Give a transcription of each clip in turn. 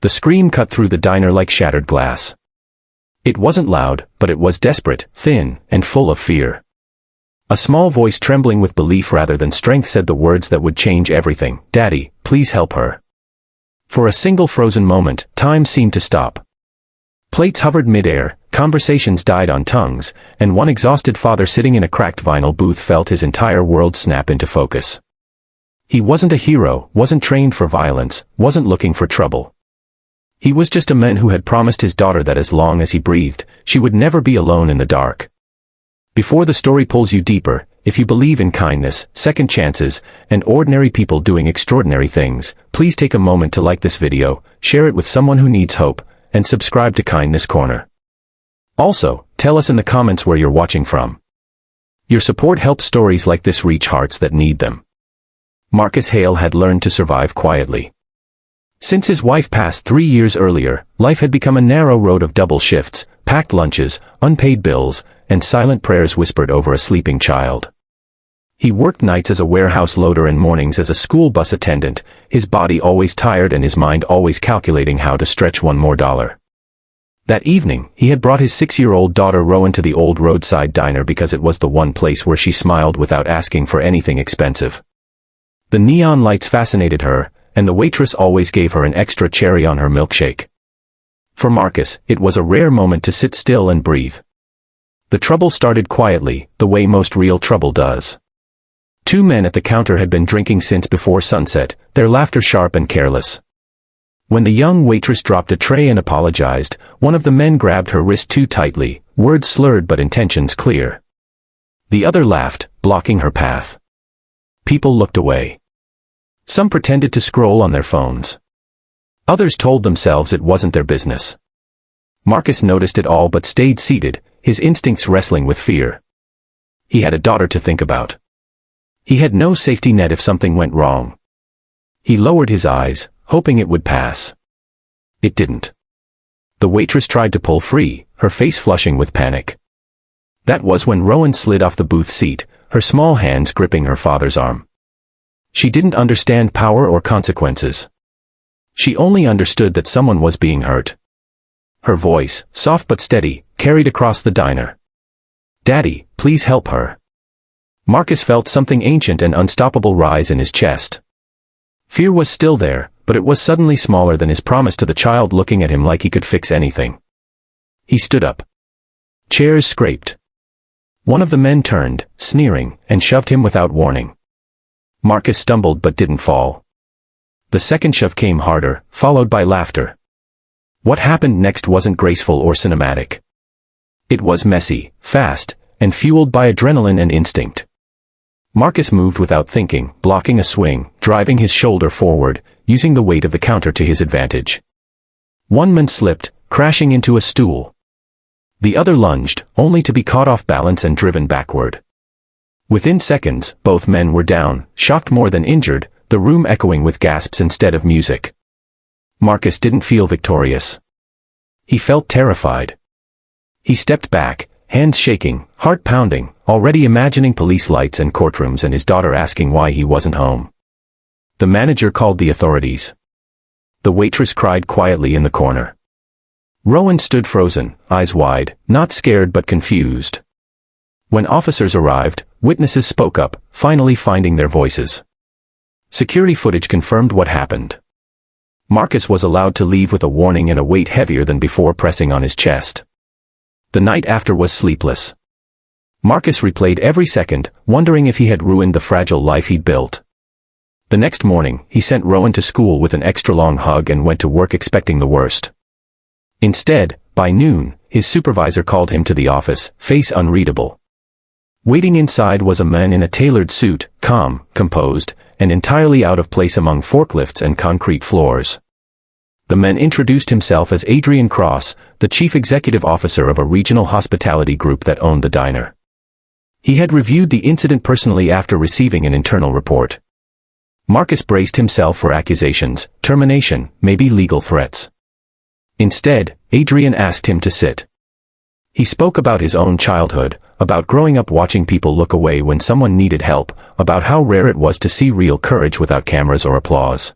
The scream cut through the diner like shattered glass. It wasn't loud, but it was desperate, thin, and full of fear. A small voice trembling with belief rather than strength said the words that would change everything. "Daddy, please help her." For a single frozen moment, time seemed to stop. Plates hovered midair, conversations died on tongues, and one exhausted father sitting in a cracked vinyl booth felt his entire world snap into focus. He wasn't a hero, wasn't trained for violence, wasn't looking for trouble. He was just a man who had promised his daughter that as long as he breathed, she would never be alone in the dark. Before the story pulls you deeper, if you believe in kindness, second chances, and ordinary people doing extraordinary things, please take a moment to like this video, share it with someone who needs hope, and subscribe to Kindness Corner. Also, tell us in the comments where you're watching from. Your support helps stories like this reach hearts that need them. Marcus Hale had learned to survive quietly. Since his wife passed 3 years earlier, life had become a narrow road of double shifts, packed lunches, unpaid bills, and silent prayers whispered over a sleeping child. He worked nights as a warehouse loader and mornings as a school bus attendant, his body always tired and his mind always calculating how to stretch one more dollar. That evening, he had brought his 6-year-old daughter Rowan to the old roadside diner because it was the one place where she smiled without asking for anything expensive. The neon lights fascinated her, and the waitress always gave her an extra cherry on her milkshake. For Marcus, it was a rare moment to sit still and breathe. The trouble started quietly, the way most real trouble does. 2 men at the counter had been drinking since before sunset, their laughter sharp and careless. When the young waitress dropped a tray and apologized, one of the men grabbed her wrist too tightly, words slurred but intentions clear. The other laughed, blocking her path. People looked away. Some pretended to scroll on their phones. Others told themselves it wasn't their business. Marcus noticed it all but stayed seated, his instincts wrestling with fear. He had a daughter to think about. He had no safety net if something went wrong. He lowered his eyes, hoping it would pass. It didn't. The waitress tried to pull free, her face flushing with panic. That was when Rowan slid off the booth seat, her small hands gripping her father's arm. She didn't understand power or consequences. She only understood that someone was being hurt. Her voice, soft but steady, carried across the diner. "Daddy, please help her." Marcus felt something ancient and unstoppable rise in his chest. Fear was still there, but it was suddenly smaller than his promise to the child looking at him like he could fix anything. He stood up. Chairs scraped. One of the men turned, sneering, and shoved him without warning. Marcus stumbled but didn't fall. The second shove came harder, followed by laughter. What happened next wasn't graceful or cinematic. It was messy, fast, and fueled by adrenaline and instinct. Marcus moved without thinking, blocking a swing, driving his shoulder forward, using the weight of the counter to his advantage. One man slipped, crashing into a stool. The other lunged, only to be caught off balance and driven backward. Within seconds, both men were down, shocked more than injured, the room echoing with gasps instead of music. Marcus didn't feel victorious. He felt terrified. He stepped back, hands shaking, heart pounding, already imagining police lights and courtrooms and his daughter asking why he wasn't home. The manager called the authorities. The waitress cried quietly in the corner. Rowan stood frozen, eyes wide, not scared but confused. When officers arrived, witnesses spoke up, finally finding their voices. Security footage confirmed what happened. Marcus was allowed to leave with a warning and a weight heavier than before pressing on his chest. The night after was sleepless. Marcus replayed every second, wondering if he had ruined the fragile life he'd built. The next morning, he sent Rowan to school with an extra-long hug and went to work expecting the worst. Instead, by noon, his supervisor called him to the office, face unreadable. Waiting inside was a man in a tailored suit, calm, composed, and entirely out of place among forklifts and concrete floors. The man introduced himself as Adrian Cross, the chief executive officer of a regional hospitality group that owned the diner. He had reviewed the incident personally after receiving an internal report. Marcus braced himself for accusations, termination, maybe legal threats. Instead, Adrian asked him to sit. He spoke about his own childhood, about growing up watching people look away when someone needed help, about how rare it was to see real courage without cameras or applause.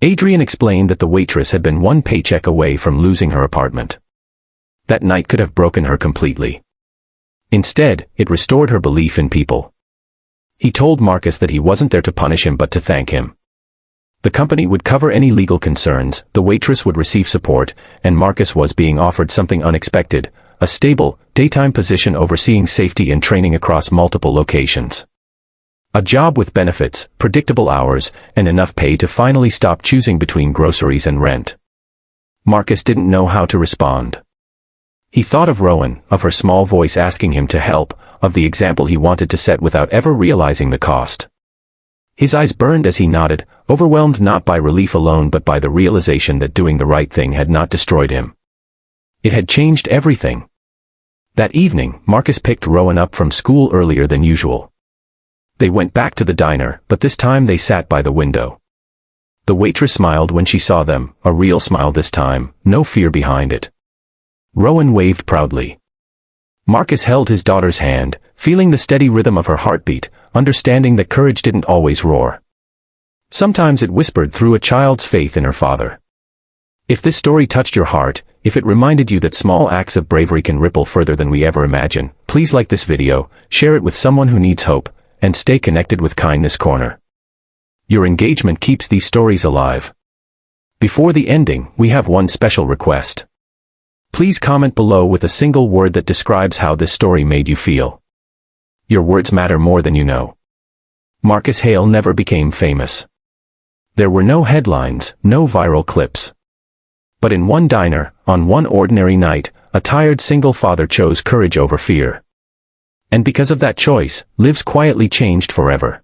Adrian explained that the waitress had been one paycheck away from losing her apartment. That night could have broken her completely. Instead, it restored her belief in people. He told Marcus that he wasn't there to punish him but to thank him. The company would cover any legal concerns, the waitress would receive support, and Marcus was being offered something unexpected, a stable, daytime position overseeing safety and training across multiple locations. A job with benefits, predictable hours, and enough pay to finally stop choosing between groceries and rent. Marcus didn't know how to respond. He thought of Rowan, of her small voice asking him to help, of the example he wanted to set without ever realizing the cost. His eyes burned as he nodded, overwhelmed not by relief alone but by the realization that doing the right thing had not destroyed him. It had changed everything. That evening, Marcus picked Rowan up from school earlier than usual. They went back to the diner, but this time they sat by the window. The waitress smiled when she saw them, a real smile this time, no fear behind it. Rowan waved proudly. Marcus held his daughter's hand, feeling the steady rhythm of her heartbeat, understanding that courage didn't always roar. Sometimes it whispered through a child's faith in her father. If this story touched your heart, if it reminded you that small acts of bravery can ripple further than we ever imagine, please like this video, share it with someone who needs hope, and stay connected with Kindness Corner. Your engagement keeps these stories alive. Before the ending, we have one special request. Please comment below with a single word that describes how this story made you feel. Your words matter more than you know. Marcus Hale never became famous. There were no headlines, no viral clips. But in one diner, on one ordinary night, a tired single father chose courage over fear. And because of that choice, lives quietly changed forever.